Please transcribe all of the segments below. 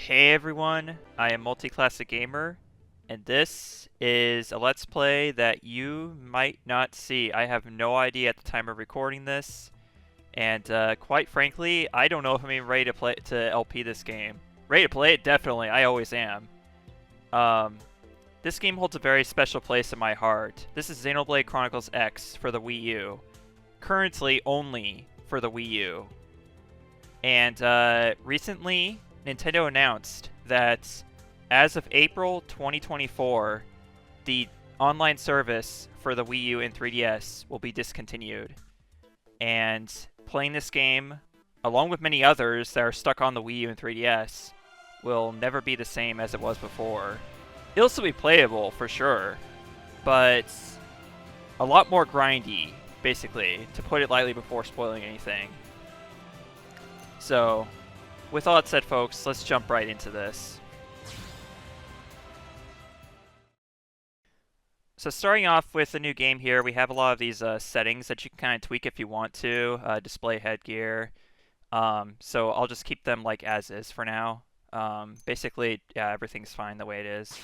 Hey everyone, I am Multiclassic Gamer, and this is a Let's Play that you might not see. I have no idea at the time of recording this, and quite frankly, I don't know if I'm even ready to LP this game. Ready to play it? Definitely, I always am. Um, this game holds a very special place in my heart. This is Xenoblade Chronicles X for the Wii U, currently only for the Wii U. And recently, Nintendo announced that as of April 2024, the online service for the Wii U and 3DS will be discontinued. And playing this game, along with many others that are stuck on the Wii U and 3DS, will never be the same as it was before. It'll still be playable, for sure, but a lot more grindy, basically, to put it lightly before spoiling anything. So, with all that said, folks, let's jump right into this. So starting off with the new game here, we have a lot of these settings that you can kind of tweak if you want to. Display headgear. So I'll just keep them like as is for now. Basically, yeah, everything's fine the way it is.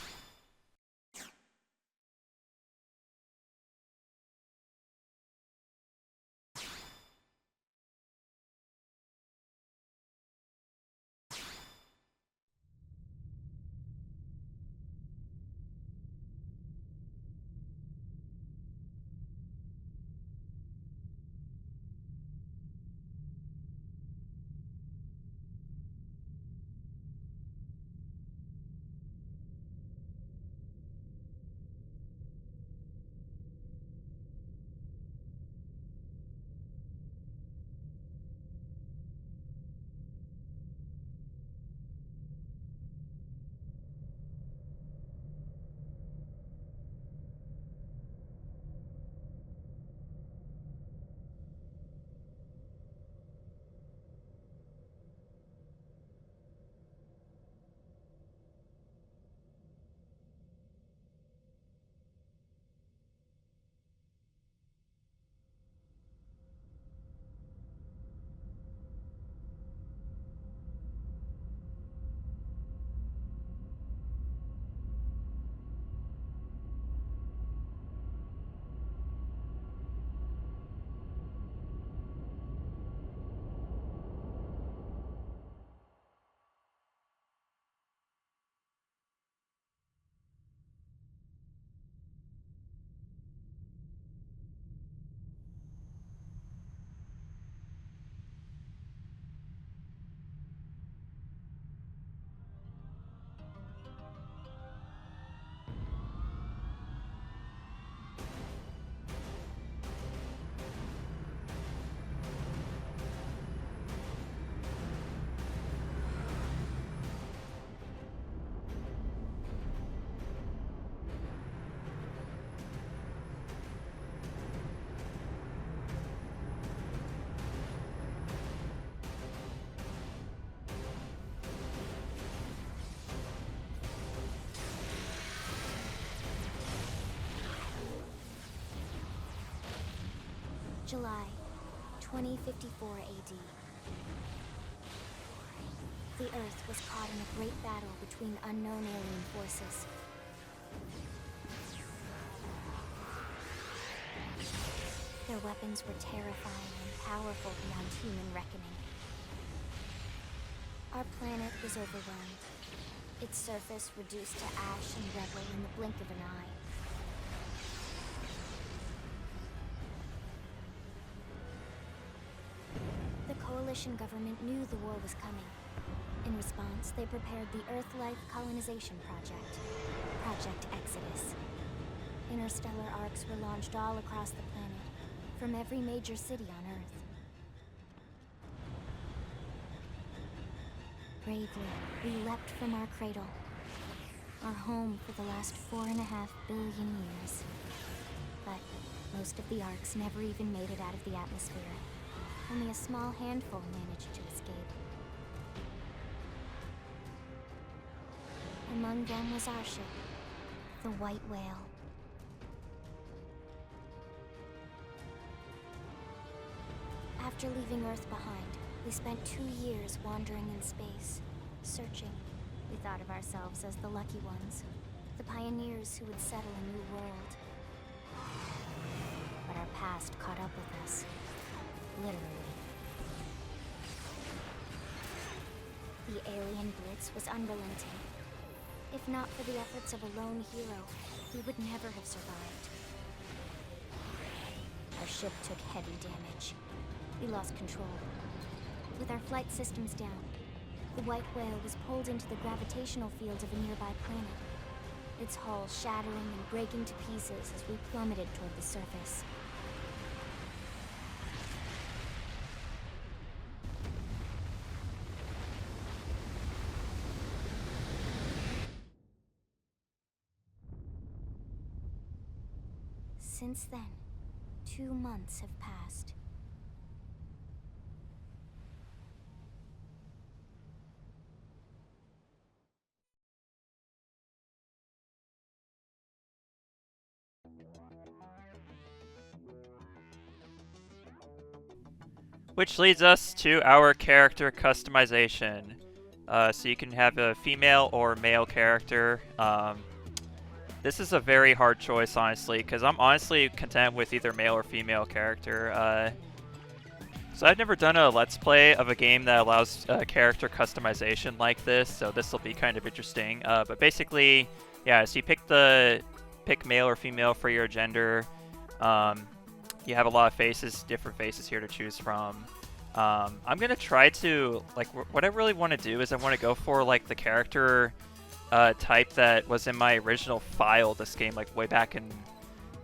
July 2054 AD. The Earth was caught in a great battle between unknown alien forces. Their weapons were terrifying and powerful beyond human reckoning. Our planet was overwhelmed, its surface reduced to ash and rubble in the blink of an eye. The Coalition government knew the war was coming. In response, they prepared the Earth-Life Colonization Project, Project Exodus. Interstellar arcs were launched all across the planet, from every major city on Earth. Bravely, we leapt from our cradle, our home for the last 4.5 billion years. But most of the arcs never even made it out of the atmosphere. Only a small handful managed to escape. Among them was our ship, the White Whale. After leaving Earth behind, we spent 2 years wandering in space, searching We thought of ourselves as the lucky ones, the pioneers who would settle a new world. But our past caught up with us, literally. The alien blitz was unrelenting. If not for the efforts of a lone hero, we would never have survived. Our ship took heavy damage. We lost control. With our flight systems down, the white whale was pulled into the gravitational field of a nearby planet, its hull shattering and breaking to pieces as we plummeted toward the surface. Since then, 2 months have passed. Which leads us to our character customization. So you can have a female or male character. This is a very hard choice, honestly, because I'm honestly content with either male or female character. So I've never done a Let's Play of a game that allows character customization like this, so this will be kind of interesting. But basically, yeah, so you pick male or female for your gender. You have a lot of different faces here to choose from. I'm gonna try to, like, what I really want to do is I want to go for like the character type that was in my original file this game, like way back in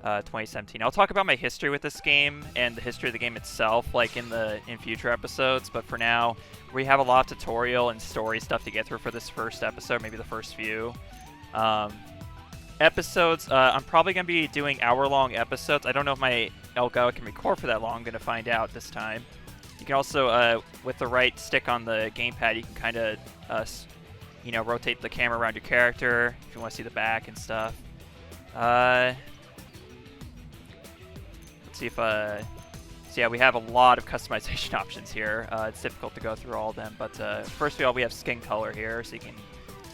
2017. I'll talk about my history with this game and the history of the game itself, like in future episodes. But for now, we have a lot of tutorial and story stuff to get through for this first episode, maybe the first few. Episodes, I'm probably going to be doing hour-long episodes. I don't know if my Elgato can record for that long. I'm going to find out this time. You can also, with the right stick on the gamepad, you can kind of, rotate the camera around your character if you want to see the back and stuff. Let's see if, so yeah, we have a lot of customization options here. It's difficult to go through all of them, but first of all, we have skin color here, so you can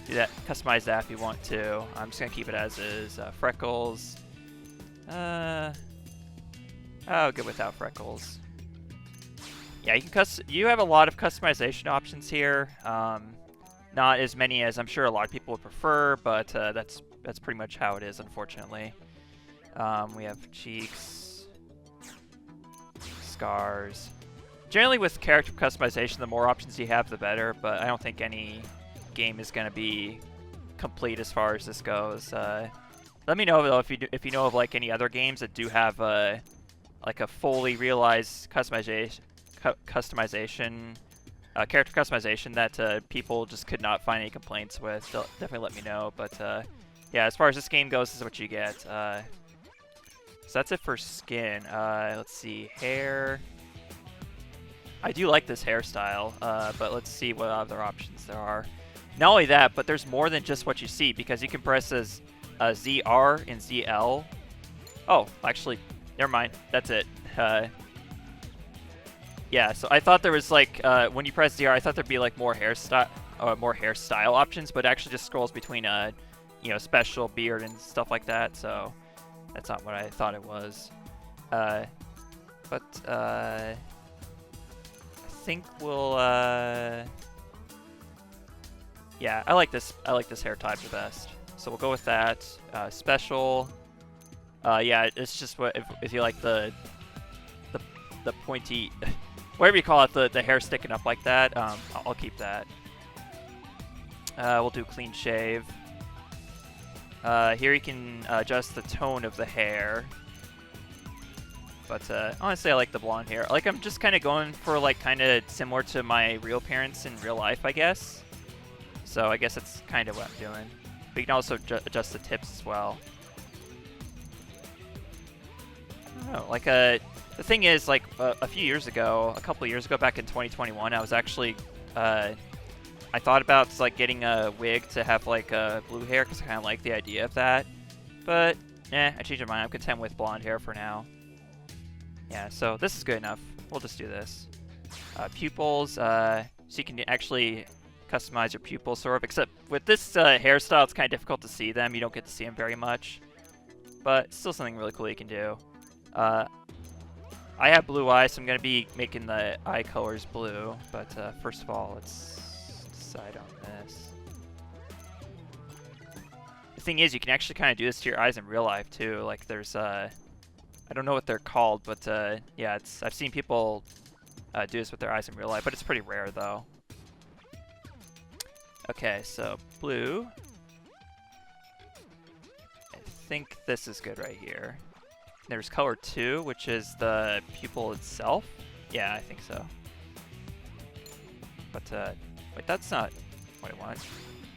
do that, customize that if you want to. I'm just gonna keep it as is. Freckles. Oh, good without freckles. Yeah, you have a lot of customization options here. Not as many as I'm sure a lot of people would prefer, but that's pretty much how it is, unfortunately. We have cheeks, scars. Generally, with character customization, the more options you have, the better. But I don't think any game is gonna be complete as far as this goes. Let me know though if you know of like any other games that do have like a fully realized customization, character customization that people just could not find any complaints with. Definitely let me know. But yeah, as far as this game goes, this is what you get. So that's it for skin. Let's see, hair. I do like this hairstyle, but let's see what other options there are. Not only that, but there's more than just what you see, because you can press as ZR and ZL. Oh, actually, never mind. That's it. Yeah, so I thought there was like when you press ZR, I thought there'd be like more hairstyle options, but it actually just scrolls between special beard and stuff like that. So that's not what I thought it was. I think we'll yeah, I like this hair type the best. So we'll go with that. Special. Yeah, it's just what if you like the pointy, whatever you call it, the hair sticking up like that. I'll keep that. We'll do clean shave. Here you can adjust the tone of the hair. But honestly, I like the blonde hair. Like, I'm just kind of going for like kind of similar to my real appearance in real life, I guess. So I guess that's kind of what I'm doing. But you can also adjust the tips as well. I don't know, like the thing is, like a couple years ago, back in 2021, I was actually I thought about like getting a wig to have like blue hair because I kind of like the idea of that. But I changed my mind. I'm content with blonde hair for now. Yeah, so this is good enough. We'll just do this. Pupils, so you can actually customize your pupils, sort of. Except with this hairstyle, it's kind of difficult to see them. You don't get to see them very much. But still something really cool you can do. I have blue eyes, so I'm going to be making the eye colors blue. But first of all, let's decide on this. The thing is, you can actually kind of do this to your eyes in real life, too. Like, there's, I don't know what they're called, but yeah, I've seen people do this with their eyes in real life, but it's pretty rare, though. Okay, so blue. I think this is good right here. There's color 2, which is the pupil itself. Yeah, I think so. But, wait, that's not what I want.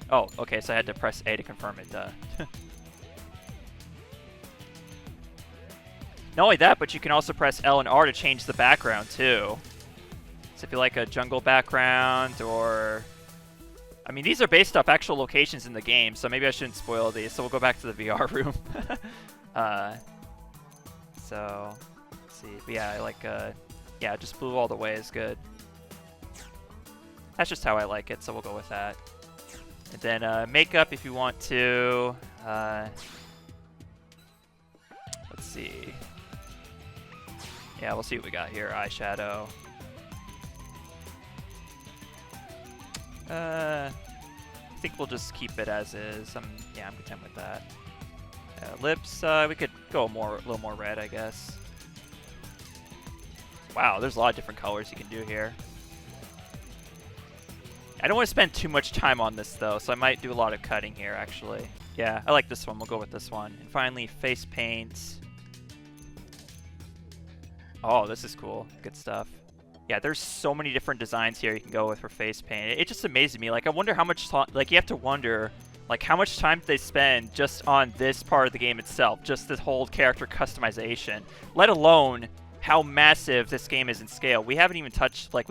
Oh, okay, so I had to press A to confirm it, duh. Not only that, but you can also press L and R to change the background, too. So if you like a jungle background, or... I mean, these are based off actual locations in the game, so maybe I shouldn't spoil these. So we'll go back to the VR room. So, let's see. But yeah, I like, yeah, just blue all the way is good. That's just how I like it, so we'll go with that. And then makeup if you want to. Let's see. Yeah, we'll see what we got here. Eyeshadow. I think we'll just keep it as is. Yeah, I'm content with that. Lips, we could go a little more red, I guess. Wow, there's a lot of different colors you can do here. I don't want to spend too much time on this, though, so I might do a lot of cutting here, actually. Yeah, I like this one. We'll go with this one. And finally, face paint. Oh, this is cool. Good stuff. Yeah, there's so many different designs here you can go with for face paint. It just amazes me. Like, I wonder how much... Like, you have to wonder... Like, how much time they spend just on this part of the game itself, just this whole character customization, let alone how massive this game is in scale. We haven't even touched, like,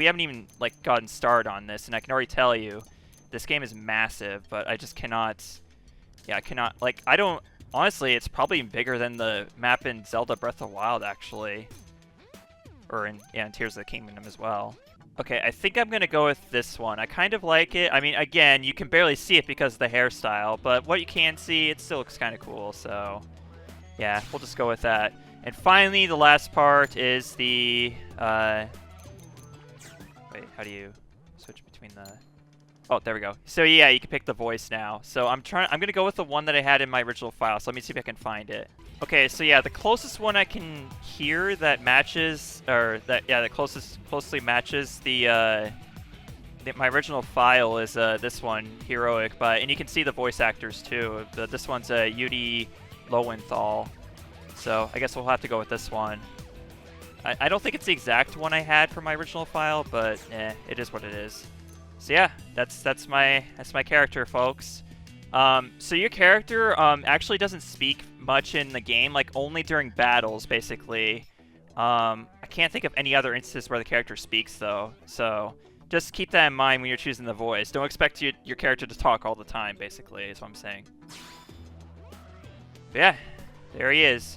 gotten started on this, and I can already tell you, this game is massive, but I just cannot, yeah, I cannot, like, I don't, honestly, it's probably bigger than the map in Zelda Breath of the Wild, actually, or in Tears of the Kingdom as well. Okay, I think I'm going to go with this one. I kind of like it. I mean, again, you can barely see it because of the hairstyle, but what you can see, it still looks kind of cool, so yeah, we'll just go with that. And finally, the last part is the, wait, how do you switch between the, oh, there we go. So yeah, you can pick the voice now. So I'm going to go with the one that I had in my original file, so let me see if I can find it. Okay, so yeah, the closest one I can hear that matches, or that, yeah, that closely matches the my original file is this one, Heroic, and you can see the voice actors too. This one's Yudi Lowenthal, so I guess we'll have to go with this one. I don't think it's the exact one I had for my original file, but it is what it is. So yeah, that's my character, folks. So your character actually doesn't speak much in the game, like only during battles, basically. I can't think of any other instances where the character speaks, though. So just keep that in mind when you're choosing the voice. Don't expect your character to talk all the time, basically, is what I'm saying. But yeah, there he is.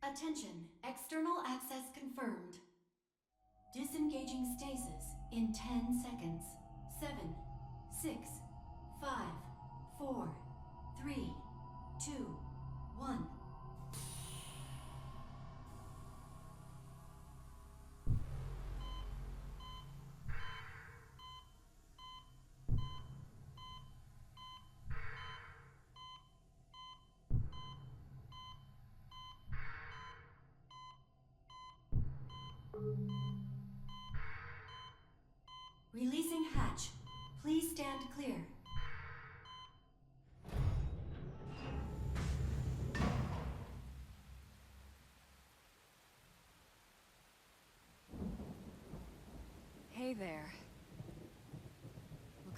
Attention, external access confirmed. Disengaging stasis in 10 seconds. 7, 6, 5, 4, 3, 2, 1. Releasing hatch. Please stand clear. Hey there.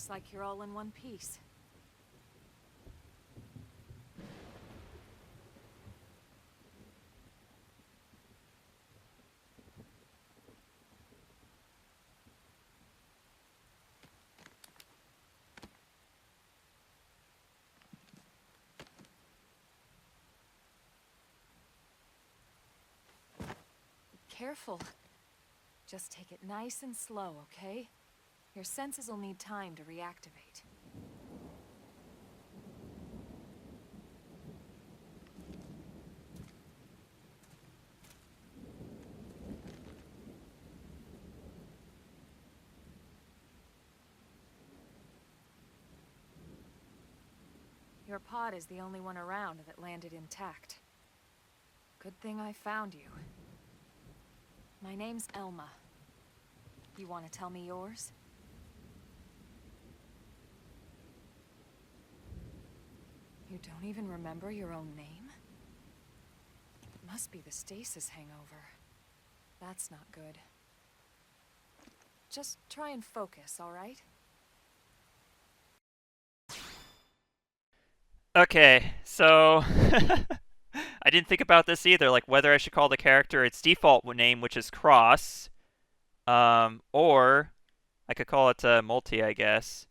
Looks like you're all in one piece. Careful. Just take it nice and slow, okay? Your senses will need time to reactivate. Your pod is the only one around that landed intact. Good thing I found you. My name's Elma. You want to tell me yours? You don't even remember your own name? It must be the stasis hangover. That's not good. Just try and focus, all right? Okay, so I didn't think about this either, like whether I should call the character its default name, which is Cross, or I could call it Multi, I guess.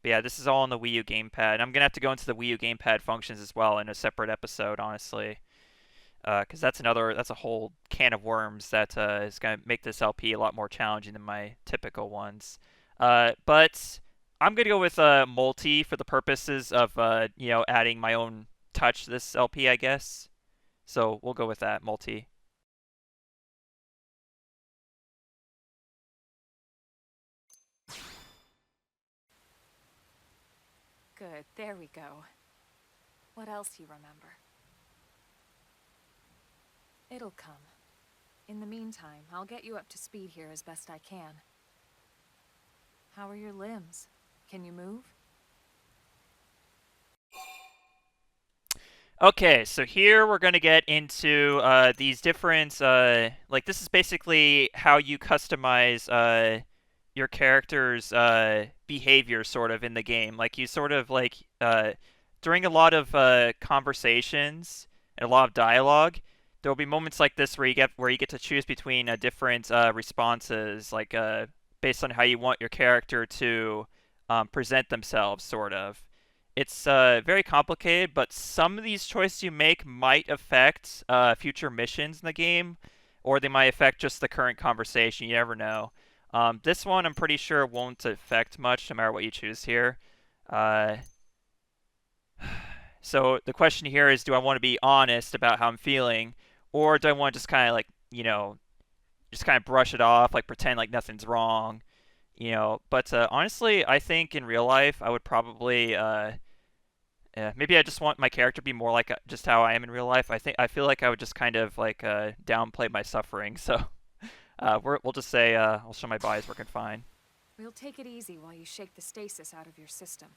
But yeah, this is all on the Wii U gamepad. I'm gonna have to go into the Wii U gamepad functions as well in a separate episode, honestly, because that's a whole can of worms that is gonna make this LP a lot more challenging than my typical ones. But I'm gonna go with Multi for the purposes of adding my own touch to this LP, I guess. So we'll go with that, Multi. Good, there we go. What else you remember? It'll come. In the meantime, I'll get you up to speed here as best I can. How are your limbs? Can you move? Okay, so here we're going to get into these different, this is basically how you customize your character's behavior sort of in the game. Like you sort of during a lot of conversations and a lot of dialogue, there'll be moments like this where you get to choose between different responses, like based on how you want your character to present themselves, sort of. It's very complicated, but some of these choices you make might affect future missions in the game, or they might affect just the current conversation. You never know. This one, I'm pretty sure, won't affect much, no matter what you choose here. So the question here is, do I want to be honest about how I'm feeling, or do I want to just kind of just kind of brush it off, like pretend like nothing's wrong? But honestly, I think in real life, I would probably, maybe I just want my character to be more like just how I am in real life. I feel like I would just kind of downplay my suffering. So we'll just say I'll show my body's working fine. We'll take it easy while you shake the stasis out of your system.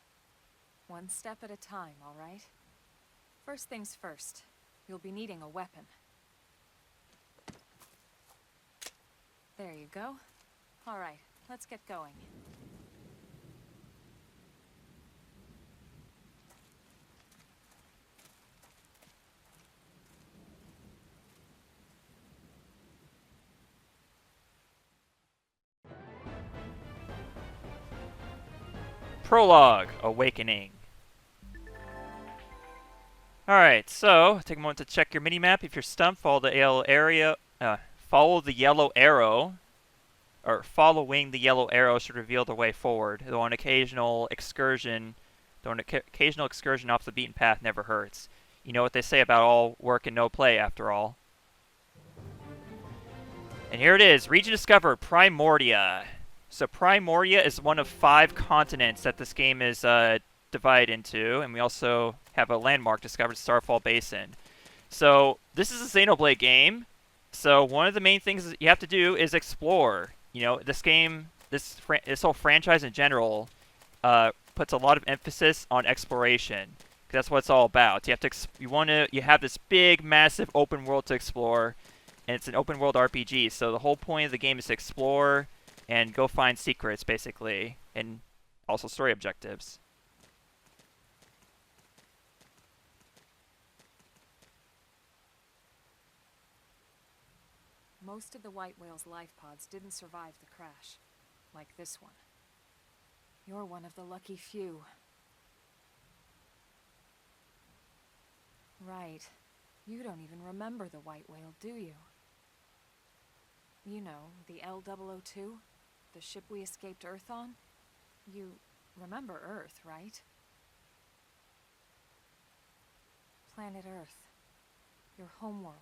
One step at a time, all right? First things first, you'll be needing a weapon. There you go. All right. Let's get going. Prologue, Awakening. Alright, so take a moment to check your minimap. If you're stumped, follow the yellow area. Follow the yellow arrow. Or following the yellow arrow should reveal the way forward. Though an occasional excursion off the beaten path never hurts. You know what they say about all work and no play, after all. And here it is, region discovered, Primordia. So Primordia is one of 5 continents that this game is divided into, and we also have a landmark discovered, Starfall Basin. So this is a Xenoblade game. So one of the main things that you have to do is explore. This game, this whole franchise in general, puts a lot of emphasis on exploration. 'Cause that's what it's all about. You have this big, massive open world to explore, and it's an open world RPG. So the whole point of the game is to explore and go find secrets, basically, and also story objectives. Most of the white whale's life pods didn't survive the crash, like this one. You're one of the lucky few. Right. You don't even remember the white whale, do you? You know, the L-002? The ship we escaped Earth on? You remember Earth, right? Planet Earth. Your homeworld.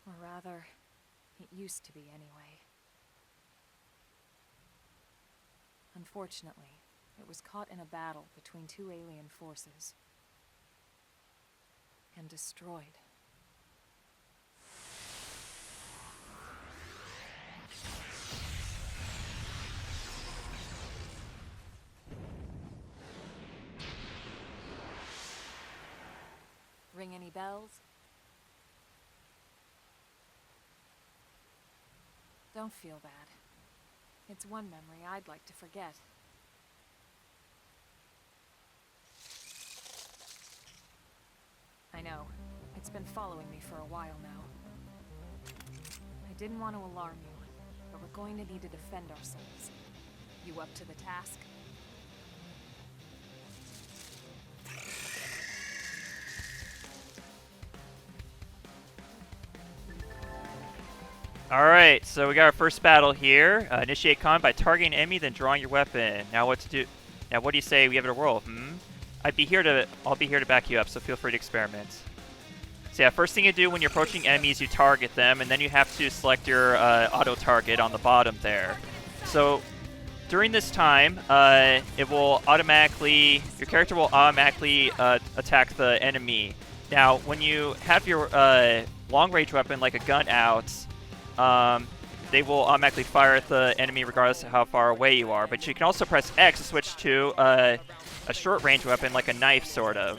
Or rather, it used to be anyway. Unfortunately, it was caught in a battle between two alien forces. And destroyed. Ring any bells? Don't feel bad. It's one memory I'd like to forget. I know. It's been following me for a while now. I didn't want to alarm you, but we're going to need to defend ourselves. You up to the task? Alright, so we got our first battle here. Initiate combat by targeting an enemy, then drawing your weapon. Now what to do? Now what do you say we give it a roll? I'll be here to back you up, so feel free to experiment. So yeah, first thing you do when you're approaching enemies, you target them, and then you have to select your auto-target on the bottom there. So during this time, your character will automatically attack the enemy. Now, when you have your long-range weapon, like a gun out, they will automatically fire at the enemy regardless of how far away you are. But you can also press X to switch to a short-range weapon, like a knife, sort of.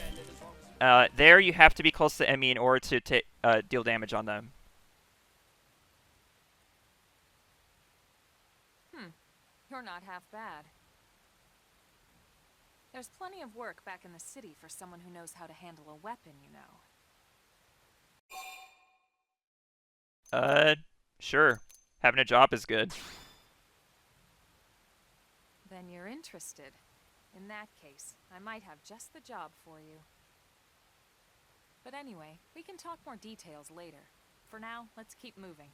There, you have to be close to the enemy in order to deal damage on them. You're not half bad. There's plenty of work back in the city for someone who knows how to handle a weapon, you know. Sure. Having a job is good. Then you're interested. In that case, I might have just the job for you. But anyway, we can talk more details later. For now, let's keep moving.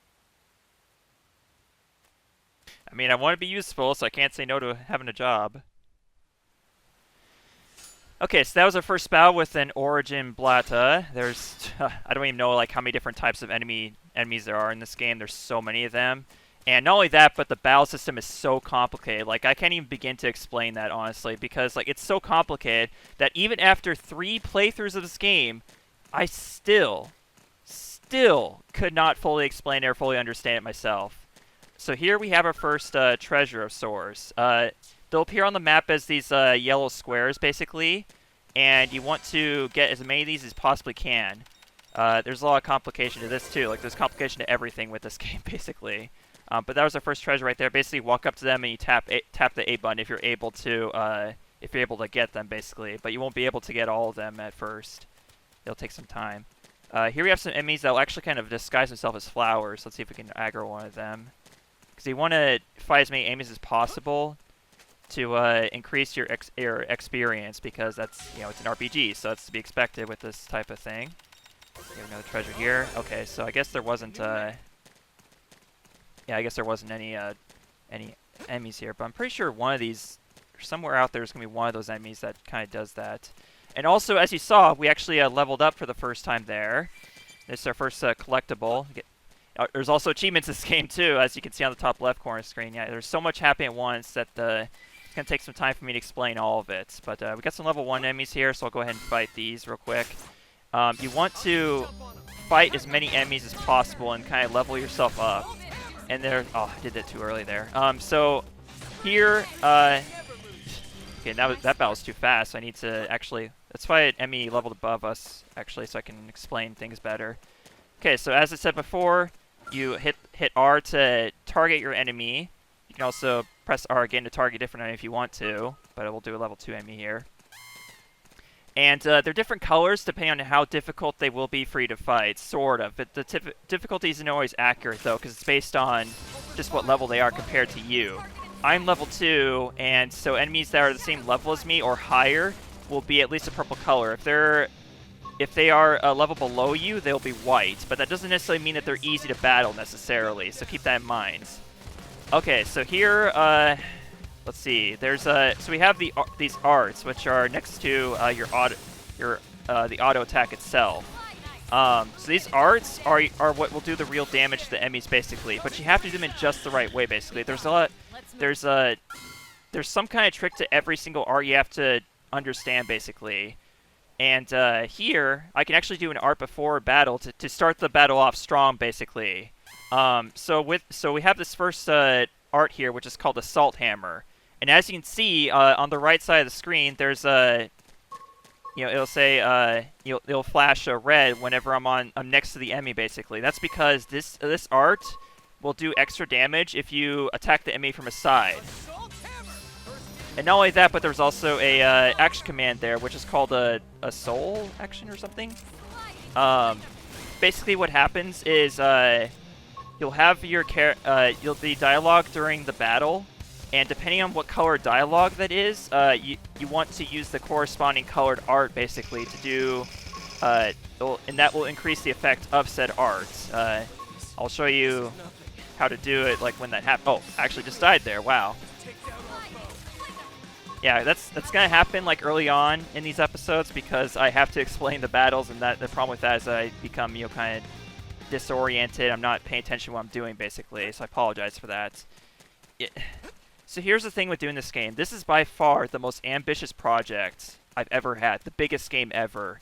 I mean, I want to be useful, so I can't say no to having a job. Okay, so that was our first battle with an Origin Blata. There's, I don't even know like how many different types of enemies there are in this game. There's so many of them. And not only that, but the battle system is so complicated. Like, I can't even begin to explain that, honestly, because like it's so complicated that even after 3 playthroughs of this game, I still could not fully explain it or fully understand it myself. So here we have our first treasure of sorts. They'll appear on the map as these yellow squares, basically, and you want to get as many of these as you possibly can. There's a lot of complication to this, too. Like, there's complication to everything with this game, basically. But that was our first treasure right there. Basically, walk up to them and you tap the A button if you're able to get them, basically. But you won't be able to get all of them at first. It'll take some time. Here we have some enemies that will actually kind of disguise themselves as flowers. Let's see if we can aggro one of them. Because you want to fight as many enemies as possible to increase your experience, because that's, you know, it's an RPG, so that's to be expected with this type of thing. We have another treasure here. Okay, so I guess there wasn't yeah, I guess there wasn't any enemies here, but I'm pretty sure one of these, somewhere out there is going to be one of those enemies that kind of does that. And also, as you saw, we actually leveled up for the first time there. This is our first collectible. There's also achievements in this game, too, as you can see on the top left corner screen. Yeah, there's so much happening at once that it's going to take some time for me to explain all of it. But we got some level 1 enemies here, so I'll go ahead and fight these real quick. You want to fight as many enemies as possible and kind of level yourself up. And there... Oh, I did that too early there. So, here... okay, that battle's too fast. I need to actually... Let's fight an enemy leveled above us, actually, so I can explain things better. Okay, so as I said before, you hit R to target your enemy. You can also press R again to target a different enemy if you want to, but I will do a level 2 enemy here. And they're different colors depending on how difficult they will be for you to fight, sort of. But the difficulty isn't always accurate, though, because it's based on just what level they are compared to you. I'm level 2, and so enemies that are the same level as me or higher will be at least a purple color. If they are a level below you, they'll be white, but that doesn't necessarily mean that they're easy to battle necessarily, so keep that in mind. Okay, so here, let's see. There's so we have these arts, which are next to the auto attack itself. So these arts are what will do the real damage to the enemies, basically. But you have to do them in just the right way, basically. There's some kind of trick to every single art you have to understand, basically. And here, I can actually do an art before a battle to start the battle off strong, basically. So we have this first art here, which is called the Salt Hammer. And as you can see on the right side of the screen, there's it'll say it'll flash red whenever I'm next to the enemy, basically. That's because this art will do extra damage if you attack the enemy from a side. And not only that, but there's also a action command there, which is called a soul action or something. Basically, what happens is you'll have the dialogue during the battle, and depending on what color dialogue that is, you want to use the corresponding colored art, basically, to do, and that will increase the effect of said art. I'll show you how to do it, like when that happens. Oh, I actually just died there. Wow. Yeah, that's gonna happen like early on in these episodes because I have to explain the battles, and that the problem with that is I become kind of disoriented. I'm not paying attention to what I'm doing, basically. So I apologize for that. So here's the thing with doing this game. This is by far the most ambitious project I've ever had, the biggest game ever.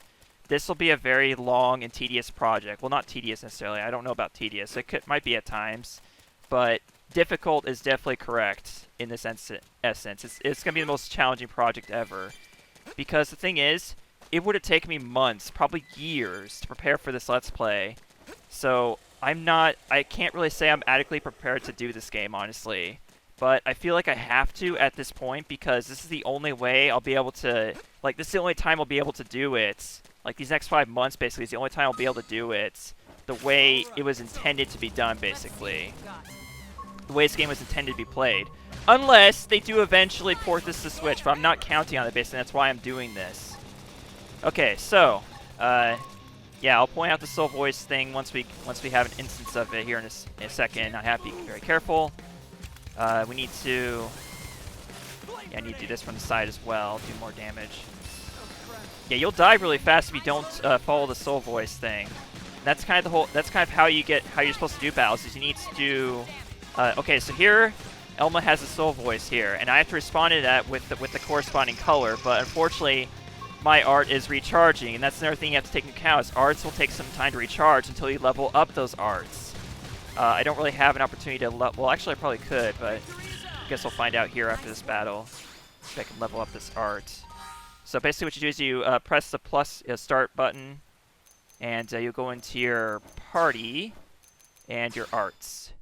This will be a very long and tedious project. Well, not tedious necessarily. I don't know about tedious. It might be at times, but difficult is definitely correct in this essence. It's going to be the most challenging project ever. Because the thing is, it would have taken me months, probably years, to prepare for this Let's Play. So I can't really say I'm adequately prepared to do this game, honestly. But I feel like I have to at this point because this is the only way I'll be able to, this is the only time I'll be able to do it. Like, these next 5 months, basically, is the only time I'll be able to do it the way it was intended to be done, basically. The way this game was intended to be played. Unless they do eventually port this to Switch, but I'm not counting on it, basically. That's why I'm doing this. Okay, so, yeah, I'll point out the soul voice thing once we have an instance of it here in a second. I have to be very careful. We need to... Yeah, I need to do this from the side as well, do more damage. Yeah, you'll die really fast if you don't follow the soul voice thing. And that's kind of how you're supposed to do battles, is you need to do... okay, so here, Elma has a soul voice here, and I have to respond to that with the corresponding color, but unfortunately, my art is recharging, and that's another thing you have to take into account, is arts will take some time to recharge until you level up those arts. I don't really have an opportunity to well, actually I probably could, but I guess we'll find out here after this battle if I can level up this art. So basically what you do is you press the plus start button, and you'll go into your party and your arts.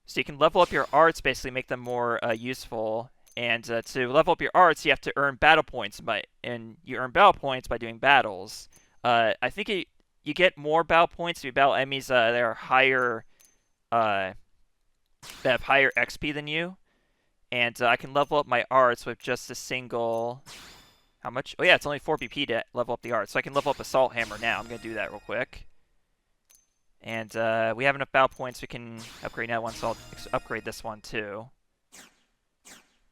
So you can level up your arts, basically make them more useful. And to level up your arts, you have to earn battle points, and you earn battle points by doing battles. I think you get more battle points if you battle enemies that are higher, that have higher XP than you. And I can level up my arts with just a single... How much? Oh yeah, it's only 4 BP to level up the arts. So I can level up Assault Hammer now. I'm going to do that real quick. And we have enough battle points we can upgrade that one, so I'll upgrade this one too.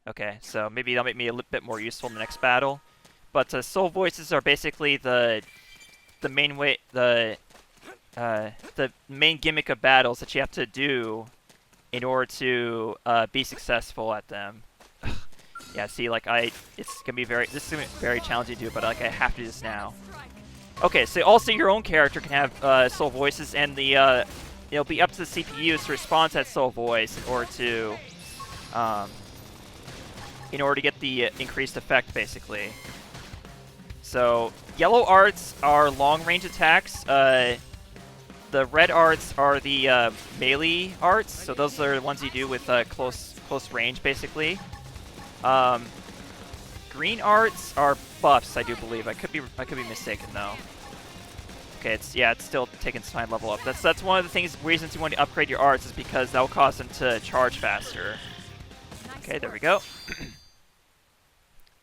Okay, so maybe that'll make me a little bit more useful in the next battle. But soul voices are basically the main way, the main gimmick of battles that you have to do in order to be successful at them. Yeah, see, this is gonna be very challenging to do, but I have to do this now. Okay, so also your own character can have soul voices, and it'll be up to the CPUs to respond to that soul voice in order to get the increased effect, basically. So yellow arts are long-range attacks. the red arts are the melee arts, so those are the ones you do with close range, basically. Green arts are buffs, I do believe. I could be mistaken though. Okay, it's still taking some time to level up. That's one of the reasons you want to upgrade your arts is because that will cause them to charge faster. Okay, there we go.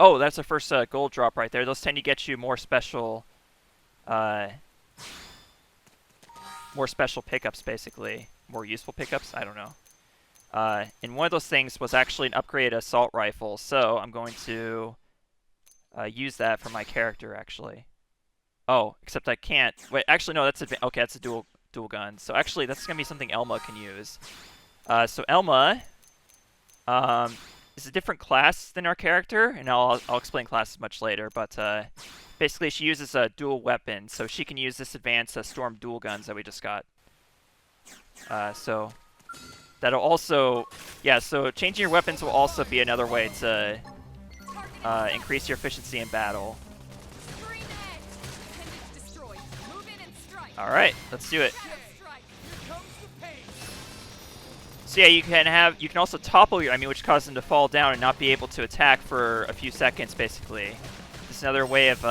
Oh, that's the first gold drop right there. Those tend to get you more special pickups, basically. More useful pickups? I don't know. And one of those things was actually an upgraded assault rifle, so I'm going to use that for my character, actually. Oh, except I can't. Wait, actually, no, that's okay, that's a dual gun. So actually, that's going to be something Elma can use. So Elma is a different class than our character, and I'll explain classes much later, but basically she uses a dual weapon, so she can use this advanced Storm dual guns that we just got. So that'll also, so changing your weapons will also be another way to increase your efficiency in battle. Alright, let's do it. So yeah, you can also topple your enemy, which causes them to fall down and not be able to attack for a few seconds, basically. This is another way of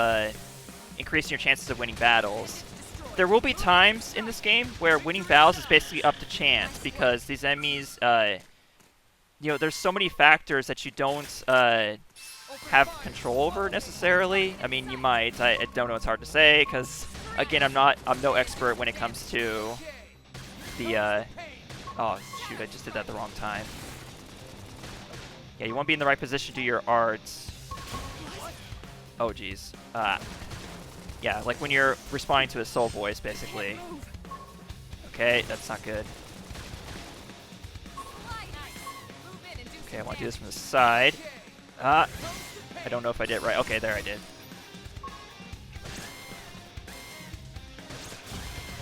increasing your chances of winning battles. There will be times in this game where winning battles is basically up to chance, because these enemies, there's so many factors that you don't have control over necessarily. I mean, you might. I don't know. It's hard to say because, again, I'm no expert when it comes to the. Oh shoot! I just did that at the wrong time. Yeah, you want to be in the right position to do your arts. Oh jeez. Yeah, like when you're responding to a soul voice, basically. Okay, that's not good. Okay, I want to do this from the side. I don't know if I did it right. Okay, there I did.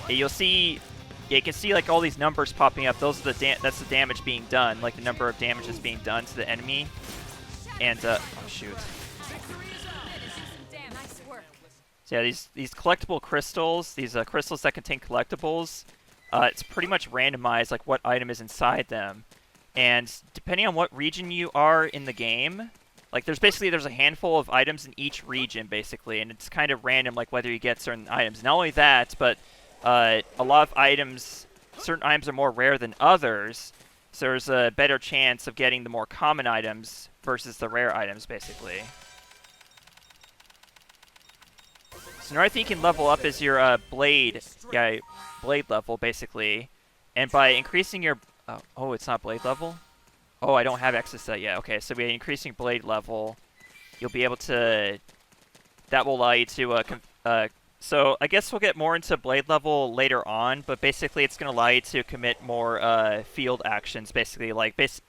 Yeah, you'll see. Yeah, you can see like all these numbers popping up. Those are that's the damage being done, like the number of damages being done to the enemy. And oh shoot. So yeah, these collectible crystals, these crystals that contain collectibles, it's pretty much randomized, like what item is inside them. And depending on what region you are in the game, like there's a handful of items in each region, basically, and it's kind of random, like whether you get certain items. Not only that, but a lot of items, certain items are more rare than others, so there's a better chance of getting the more common items versus the rare items, basically. So another thing you can level up is your blade level, basically, and by increasing your oh, it's not blade level? Oh, I don't have access to that yet. Okay, so by increasing blade level, you'll be able to. That will allow you to. So I guess we'll get more into blade level later on, but basically it's going to allow you to commit more field actions, basically.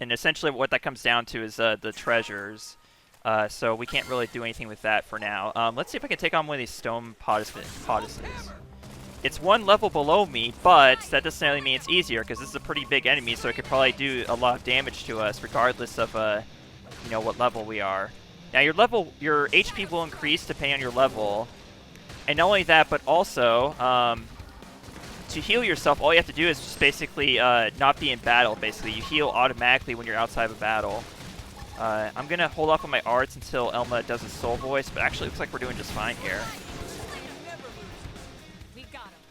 And essentially what that comes down to is the treasures. So we can't really do anything with that for now. Let's see if I can take on one of these stone poduses. It's one level below me, but that doesn't necessarily mean it's easier, because this is a pretty big enemy, so it could probably do a lot of damage to us, regardless of what level we are. Now your HP will increase depending on your level, and not only that, but also to heal yourself, all you have to do is just basically not be in battle. Basically, you heal automatically when you're outside of a battle. I'm gonna hold off on my arts until Elma does a soul voice, but actually it looks like we're doing just fine here.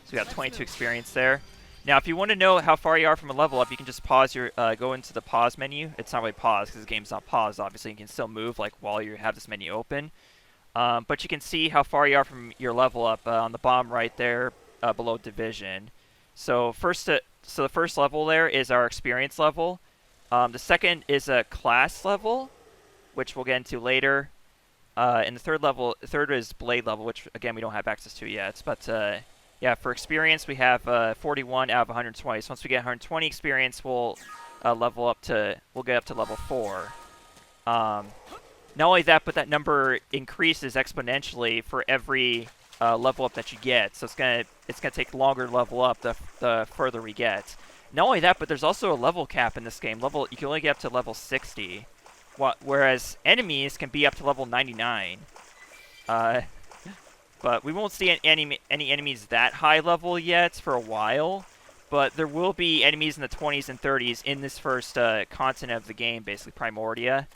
So we got 22 experience there. Now, if you want to know how far you are from a level up, you can just pause your, go into the pause menu. It's not really pause because the game's not paused, obviously. You can still move like while you have this menu open. But you can see how far you are from your level up on the bottom right there below division. So the first level there is our experience level. The second is a class level, which we'll get into later. And the third is blade level, which again we don't have access to yet. But yeah, for experience we have 41 out of 120. So once we get 120 experience, we'll get up to level 4. Not only that, but that number increases exponentially for every level up that you get. So it's gonna take longer to level up the further we get. Not only that, but there's also a level cap in this game. You can only get up to level 60, whereas enemies can be up to level 99. But we won't see any enemies that high level yet for a while. But there will be enemies in the 20s and 30s in this first continent of the game, basically Primordia.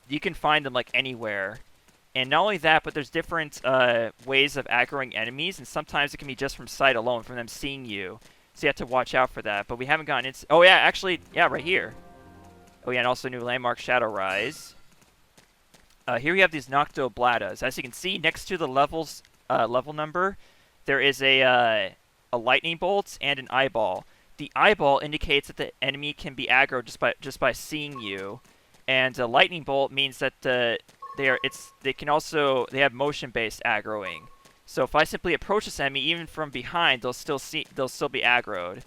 You can find them like anywhere. And not only that, but there's different ways of aggroing enemies, and sometimes it can be just from sight alone, from them seeing you. So you have to watch out for that. But we haven't gotten into... Oh, yeah, actually, yeah, right here. Oh, yeah, and also new landmark, Shadow Rise. Here we have these Noctobladas. As you can see, next to the level number, there is a lightning bolt and an eyeball. The eyeball indicates that the enemy can be aggroed just by seeing you, and a lightning bolt means that they have motion-based aggroing. So if I simply approach this enemy, even from behind, they'll still be aggroed.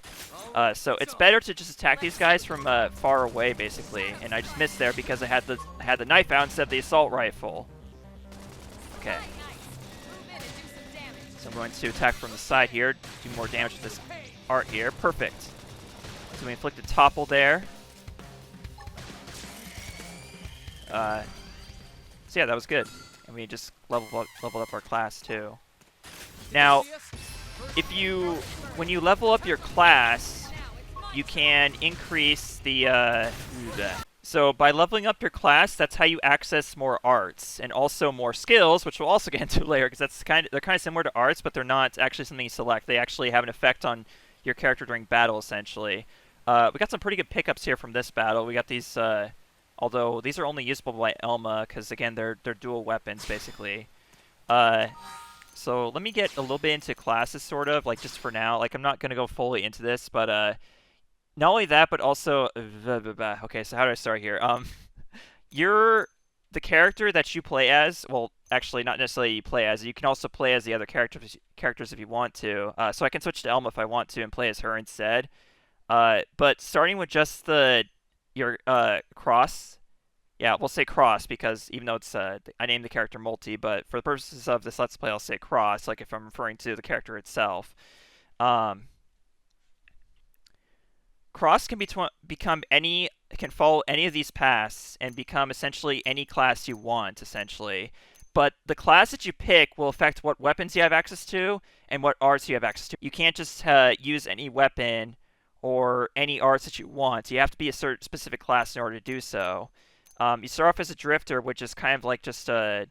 So it's better to just attack these guys from far away, basically. And I just missed there because I had the knife out instead of the assault rifle. Okay. So I'm going to attack from the side here, do more damage with this art here. Perfect. So we inflicted topple there. So yeah, that was good. And we just leveled up our class too. Now, when you level up your class, you can increase the so by leveling up your class, that's how you access more arts and also more skills, which we'll also get into later because they're kind of similar to arts, but they're not actually something you select. They actually have an effect on your character during battle, essentially. We got some pretty good pickups here from this battle. We got these, although these are only usable by Elma because again they're dual weapons basically. So let me get a little bit into classes, sort of, like just for now. Like I'm not gonna go fully into this, but not only that, but also okay. So how do I start here? The character that you play as. Well, actually, not necessarily you play as. You can also play as the other characters if you want to. So I can switch to Elma if I want to and play as her instead. But starting with just your cross. Yeah, we'll say cross because even though it's I named the character Multi, but for the purposes of this Let's Play, I'll say cross, like if I'm referring to the character itself. Cross can can follow any of these paths and become essentially any class you want, essentially. But the class that you pick will affect what weapons you have access to and what arts you have access to. You can't just use any weapon or any arts that you want. You have to be a certain specific class in order to do so. You start off as a drifter, which is kind of like just the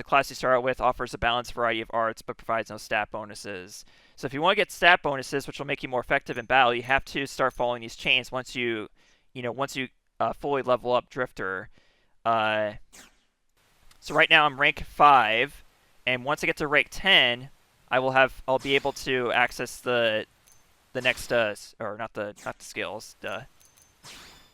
class you start out with offers a balanced variety of arts, but provides no stat bonuses. So if you want to get stat bonuses, which will make you more effective in battle, you have to start following these chains once you fully level up drifter. So right now I'm rank 5, and once I get to rank 10, I'll be able to access the next or not the skills.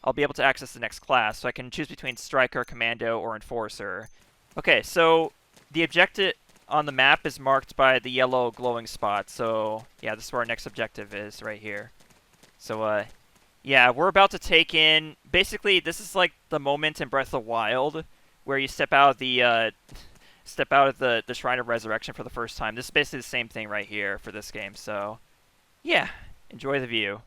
I'll be able to access the next class, so I can choose between Striker, Commando, or Enforcer. Okay, so the objective on the map is marked by the yellow glowing spot, so yeah, this is where our next objective is, right here. So, yeah, we're about to take in... Basically, this is like the moment in Breath of the Wild where you step out of the Shrine of Resurrection for the first time. This is basically the same thing right here for this game, so yeah, enjoy the view.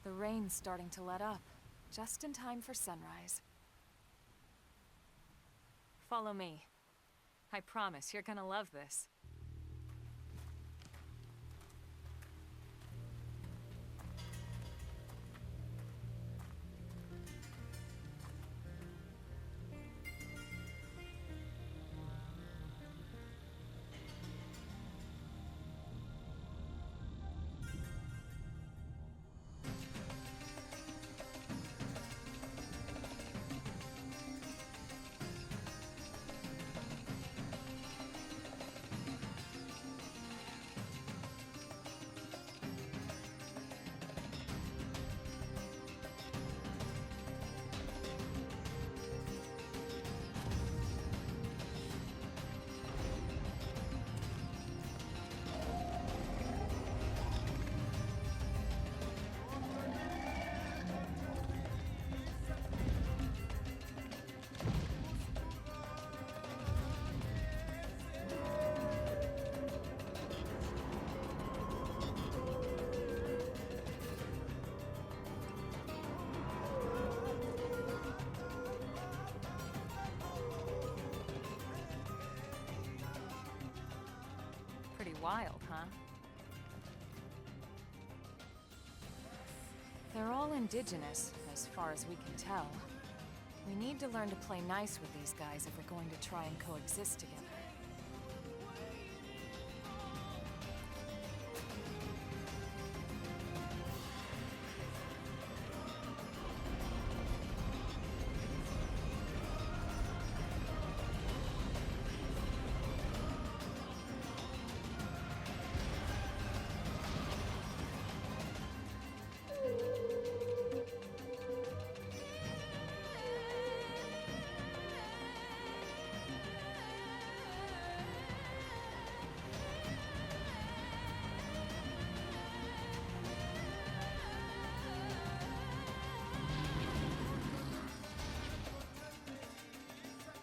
The rain's starting to let up, just in time for sunrise. Follow me. I promise you're gonna love this. Pretty wild, huh? They're all indigenous, as far as we can tell. We need to learn to play nice with these guys if we're going to try and coexist together.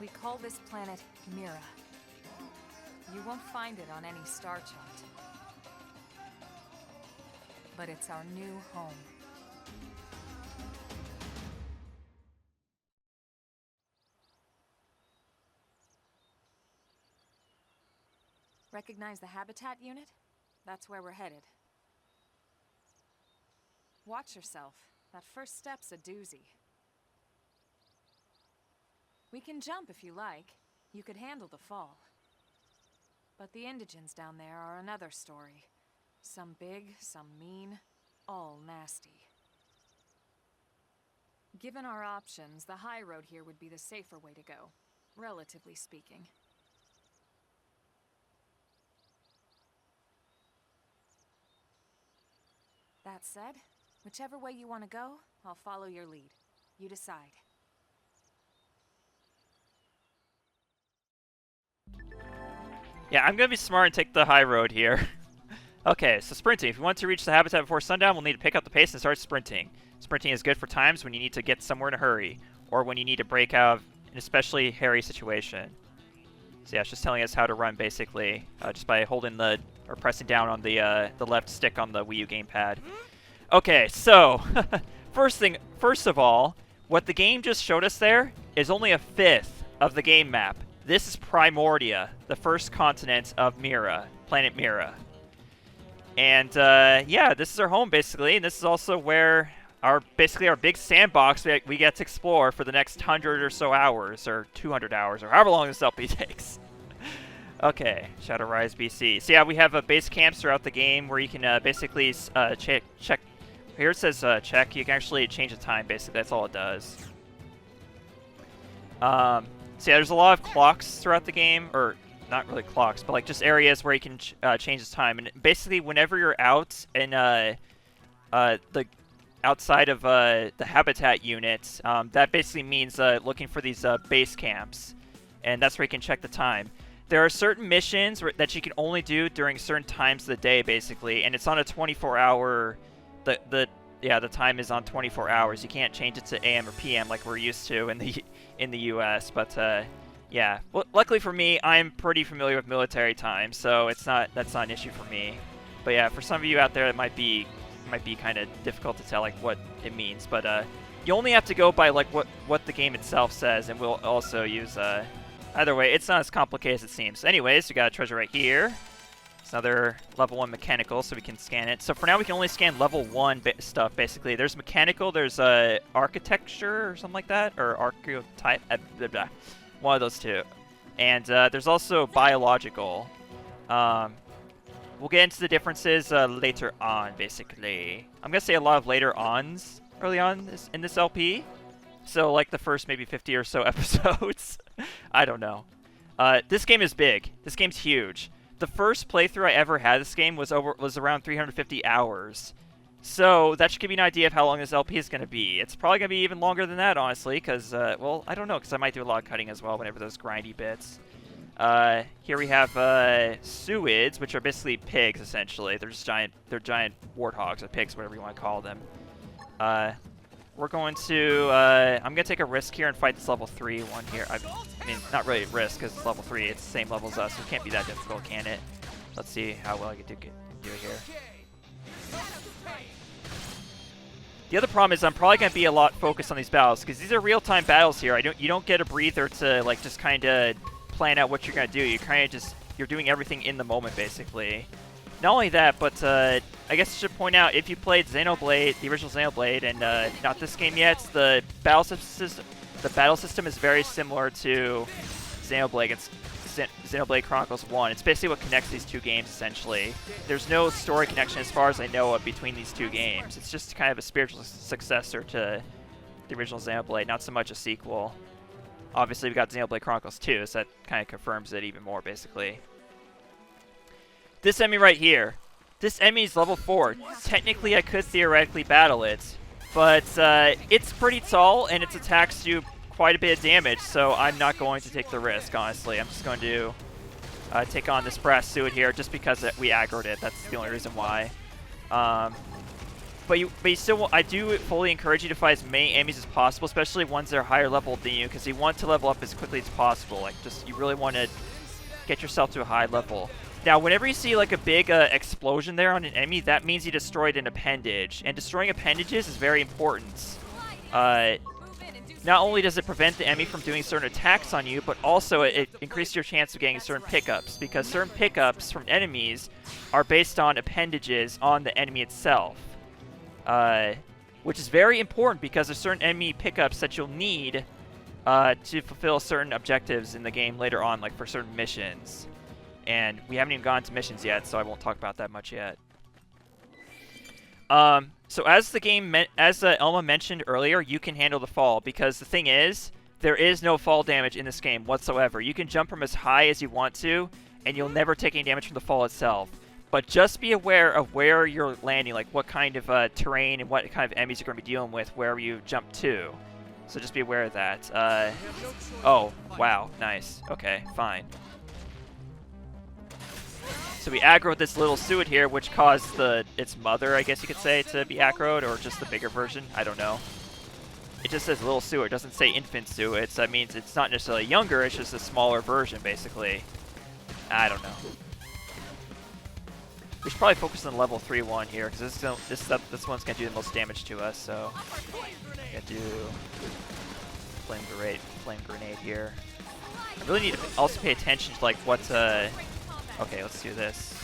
We call this planet Mira. You won't find it on any star chart. But it's our new home. Recognize the habitat unit? That's where we're headed. Watch yourself. That first step's a doozy. We can jump if you like. You could handle the fall. But the indigents down there are another story. Some big, some mean, all nasty. Given our options, the high road here would be the safer way to go, relatively speaking. That said, whichever way you want to go, I'll follow your lead. You decide. Yeah, I'm gonna be smart and take the high road here. Okay, so sprinting. If you want to reach the habitat before sundown, we'll need to pick up the pace and start sprinting. Sprinting is good for times when you need to get somewhere in a hurry, or when you need to break out of an especially hairy situation. So yeah, it's just telling us how to run basically, just by holding the, or pressing down on the left stick on the Wii U gamepad. Okay, so, first of all, what the game just showed us there is only a fifth of the game map. This is Primordia, the first continent of Mira, planet Mira. And yeah, this is our home basically, and this is also where our big sandbox we get to explore for the next 100 or so hours, or 200 hours, or however long this LP takes. Okay, Shadow Rise BC. So yeah, we have base camps throughout the game where you can basically check. Here it says check. You can actually change the time. Basically, that's all it does. So yeah, there's a lot of clocks throughout the game, or not really clocks, but like just areas where you can change the time. And basically, whenever you're out in the outside of the habitat unit, that basically means looking for these base camps, and that's where you can check the time. There are certain missions that you can only do during certain times of the day, basically, and it's on a 24-hour. The time is on 24 hours. You can't change it to AM or PM like we're used to in the U.S. But yeah, well, luckily for me, I'm pretty familiar with military time, so that's not an issue for me. But yeah, for some of you out there, it might be kind of difficult to tell like what it means. But you only have to go by like what the game itself says, and we'll also use either way. It's not as complicated as it seems. Anyways, we got a treasure right here. It's another level 1 mechanical, so we can scan it. So for now, we can only scan level 1 stuff, basically. There's mechanical, there's architecture or something like that, or archetype, blah, blah. One of those two. And there's also biological. We'll get into the differences later on, basically. I'm going to say a lot of later ons early on in this LP. So like the first maybe 50 or so episodes. I don't know. This game is big. This game's huge. The first playthrough I ever had this game was around 350 hours. So that should give you an idea of how long this LP is going to be. It's probably going to be even longer than that, honestly, because, well, I don't know, because I might do a lot of cutting as well whenever those grindy bits. Here we have suids, which are basically pigs, essentially. They're giant warthogs, or pigs, whatever you want to call them. We're going to, I'm going to take a risk here and fight this level 3 one here. I mean, not really risk, because it's level 3. It's the same level as us, so it can't be that difficult, can it? Let's see how well I can do here. The other problem is I'm probably going to be a lot focused on these battles, because these are real-time battles here. You don't get a breather to, like, just kind of plan out what you're going to do. You're you're doing everything in the moment, basically. Not only that, but I guess I should point out, if you played Xenoblade, the original Xenoblade, and not this game yet, the battle system is very similar to Xenoblade. It's Xenoblade Chronicles 1. It's basically what connects these two games, essentially. There's no story connection as far as I know of between these two games. It's just kind of a spiritual successor to the original Xenoblade, not so much a sequel. Obviously, we got Xenoblade Chronicles 2, so that kind of confirms it even more, basically. This enemy right here. This enemy is level 4. Technically, I could theoretically battle it, but it's pretty tall, and its attacks do quite a bit of damage, so I'm not going to take the risk, honestly. I'm just going to take on this brass suit here, just because we aggroed it. That's the only reason why. But you still, I do fully encourage you to fight as many enemies as possible, especially ones that are higher level than you, because you want to level up as quickly as possible. Like, you really want to get yourself to a high level. Now, whenever you see like a big explosion there on an enemy, that means you destroyed an appendage, and destroying appendages is very important. Not only does it prevent the enemy from doing certain attacks on you, but also it increases your chance of getting certain pickups, because certain pickups from enemies are based on appendages on the enemy itself. Which is very important, because there's certain enemy pickups that you'll need to fulfill certain objectives in the game later on, like for certain missions. And we haven't even gone to missions yet, so I won't talk about that much yet. So as Elma mentioned earlier, you can handle the fall, because the thing is, there is no fall damage in this game whatsoever. You can jump from as high as you want to, and you'll never take any damage from the fall itself. But just be aware of where you're landing, like what kind of terrain and what kind of enemies you're going to be dealing with wherever you jump to. So just be aware of that. Oh, wow, nice. Okay, fine. So we aggroed this little suit here, which caused its mother, I guess you could say, to be aggroed, or just the bigger version. I don't know. It just says little suit. It doesn't say infant suit. That means it's not necessarily younger. It's just a smaller version, basically. I don't know. We should probably focus on the level 3 one here, because this one's gonna do the most damage to us. So gonna do flame grenade here. I really need to also pay attention to like what. Okay, let's do this.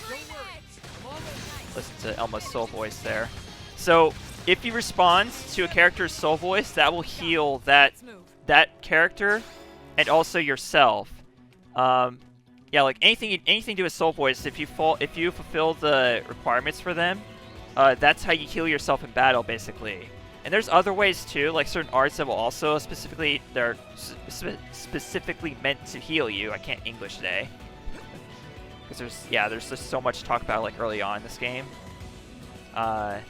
Listen to Elma's soul voice there. So, if you respond to a character's soul voice, that will heal that character and also yourself. Yeah, like anything to do with soul voice. If you fulfill the requirements for them, that's how you heal yourself in battle, basically. And there's other ways too, like certain arts that will also specifically meant to heal you. I can't English today. Because there's just so much to talk about like early on in this game. Yeah,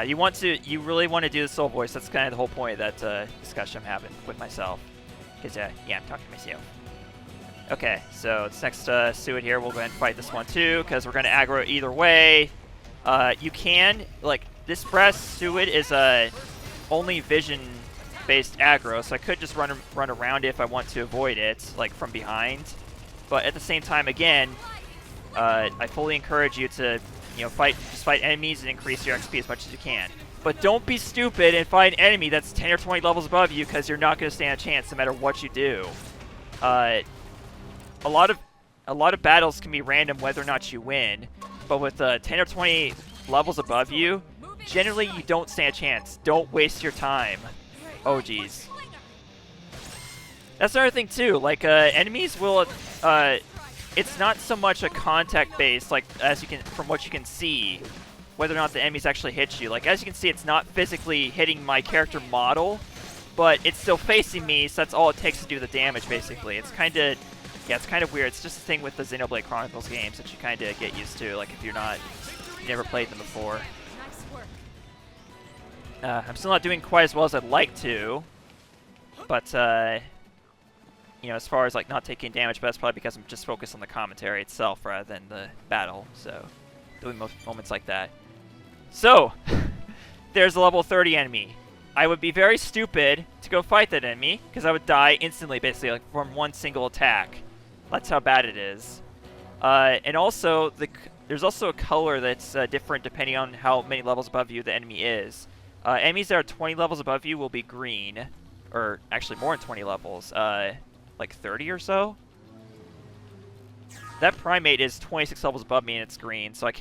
you really want to do the soul voice. That's kind of the whole point of that discussion I'm having with myself. Because yeah, I'm talking to myself. Okay, so this next suit here, we'll go ahead and fight this one too, because we're going to aggro it either way. You can, like, this brass suit is only vision-based aggro, so I could just run around it if I want to avoid it, like, from behind. But at the same time, again, I fully encourage you to, just fight enemies and increase your XP as much as you can. But don't be stupid and fight an enemy that's 10 or 20 levels above you, because you're not going to stand a chance no matter what you do. A lot of battles can be random whether or not you win, but with 10 or 20 levels above you, generally you don't stand a chance. Don't waste your time. Oh geez. That's another thing too. Like enemies will, it's not so much a contact base, like from what you can see, whether or not the enemies actually hit you. Like as you can see, it's not physically hitting my character model, but it's still facing me, so that's all it takes to do the damage. Basically, it's kind of weird. It's just a thing with the Xenoblade Chronicles games that you kind of get used to, like if you never played them before. I'm still not doing quite as well as I'd like to, but as far as like not taking damage, but that's probably because I'm just focused on the commentary itself rather than the battle. So doing most moments like that. So there's a level 30 enemy. I would be very stupid to go fight that enemy, because I would die instantly, basically, like from one single attack. That's how bad it is. And also, there's also a color that's different depending on how many levels above you the enemy is. Enemies that are 20 levels above you will be green, or actually more than 20 levels, like 30 or so. that primate is 26 levels above me and it's green, so I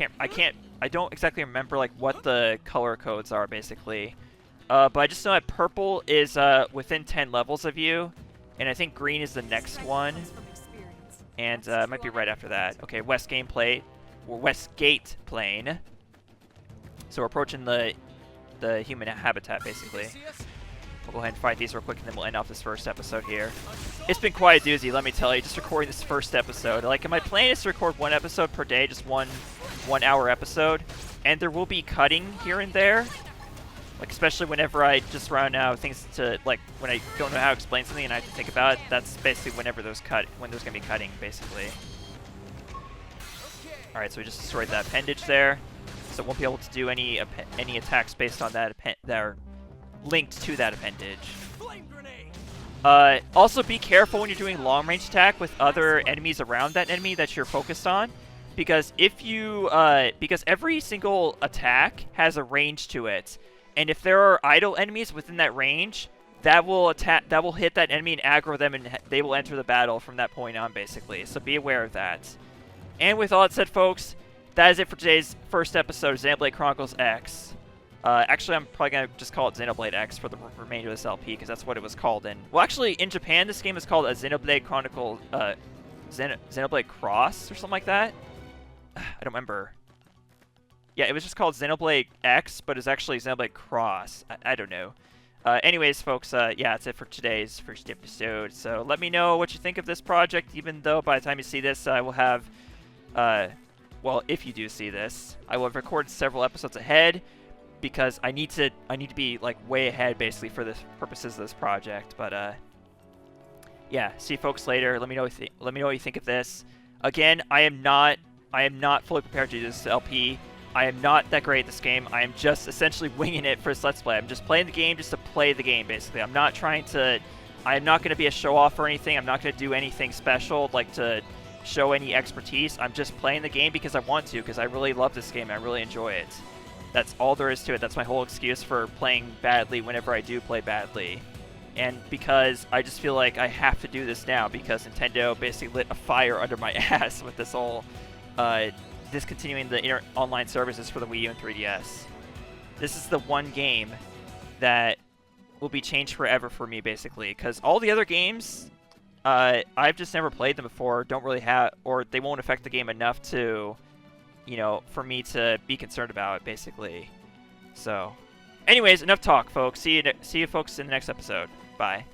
don't exactly remember like what the color codes are basically. But I just know that purple is within 10 levels of you, and I think green is the next one, and it might be right after that. Okay, West Gate Plain. So we're approaching the human habitat basically. We'll go ahead and fight these real quick, and then we'll end off this first episode here. It's been quite a doozy, let me tell you, just recording this first episode. Like, my plan is to record one episode per day, just one hour episode, and there will be cutting here and there. Like, especially whenever I just run out of things to, like, when I don't know how to explain something and I have to think about it, that's basically when there's going to be cutting, basically. Alright, so we just destroyed that appendage there. So it won't be able to do any attacks based on that that are linked to that appendage. Also be careful when you're doing long-range attack with other enemies around that enemy that you're focused on, because if you because every single attack has a range to it, and if there are idle enemies within that range, that will hit that enemy and aggro them, and they will enter the battle from that point on, basically. So be aware of that. And with all that said, folks, that is it for today's first episode of Xenoblade Chronicles X. Actually, I'm probably going to just call it Xenoblade X for the remainder of this LP, because that's what it was called in. Well, actually, in Japan, this game is called a Xenoblade Chronicles, Xenoblade Cross, or something like that. I don't remember. Yeah, it was just called Xenoblade X, but it's actually Xenoblade Cross. I don't know. Anyways, folks, yeah, that's it for today's first episode. So let me know what you think of this project, even though by the time you see this, I will have... well, if you do see this, I will have recorded several episodes ahead, because I need to be like way ahead basically for the purposes of this project. But yeah, see you folks later. Let me know what you think of this. Again, I am not fully prepared to do this LP. I am not that great at this game. I am just essentially winging it for this Let's Play. I'm just playing the game just to play the game, basically. I'm not going to be a show-off or anything. I'm not going to do anything special, like to show any expertise. I'm just playing the game because I want to, because I really love this game. I really enjoy it. That's all there is to it. That's my whole excuse for playing badly whenever I do play badly. And because I just feel like I have to do this now, because Nintendo basically lit a fire under my ass with this whole discontinuing the online services for the Wii U and 3DS. This is the one game that will be changed forever for me, basically, because all the other games, I've just never played them before, don't really have, or they won't affect the game enough to, you know, for me to be concerned about it, basically. So, anyways, enough talk, folks. See you folks in the next episode. Bye.